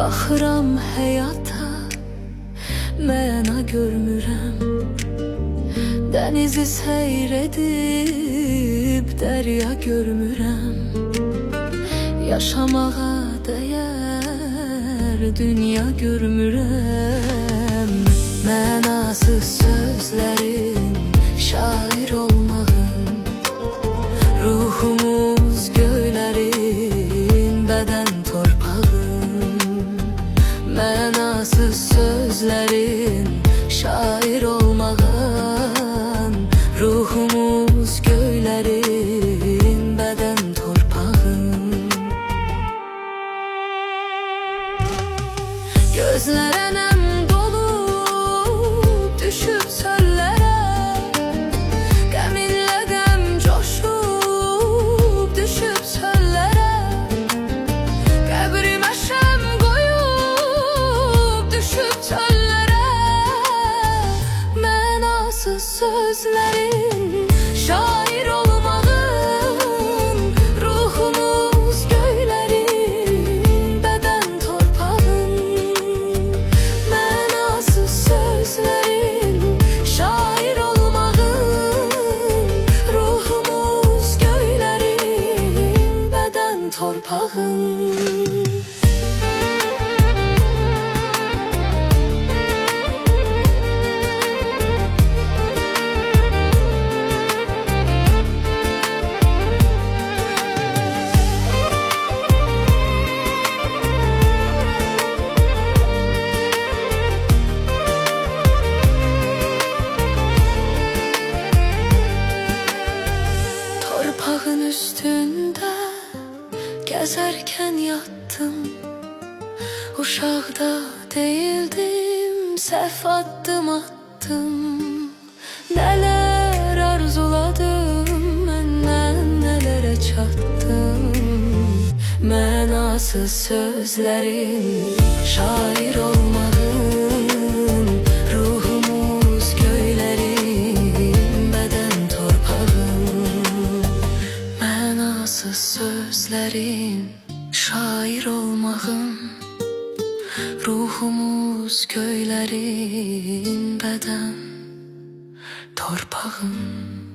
Baxıram həyata, məna görmürəm. Dənizi seyr edib dərya görmürəm. Yaşamağa dəyər dünya görmürəm. Mənasız sözlərin şair olmağın, ruhumuz göylərin, bədən torpağın. Mənasız sözlərin şair olmağın, ruhumuz göylərin, bədən torpağın. Gözlərə nəm dolu düşüb çöllərə, qəminlə qəm coşub düşüb çöllərə. Qəbrimə şəm qoyub düşüb çöllərə. Mənasız sözlərin şair olmağın, ruhumuz göylərin, bədən torpağın. Mənasız sözlərin şair olmağın, ruhumuz göylərin, bədən torpağın. Torpağın üstündə gəzərkən yatdım. Uşaqda değildim, səhv addım attım. Nələr arzuladım, məndən nələrə çatdım. Mənasız sözlərin şair olmağın, ruhumuz göylərin, bədən torpağın. Mənasız sözlərin şair olmağın, ruhumuz göylərin, bədən torpağın.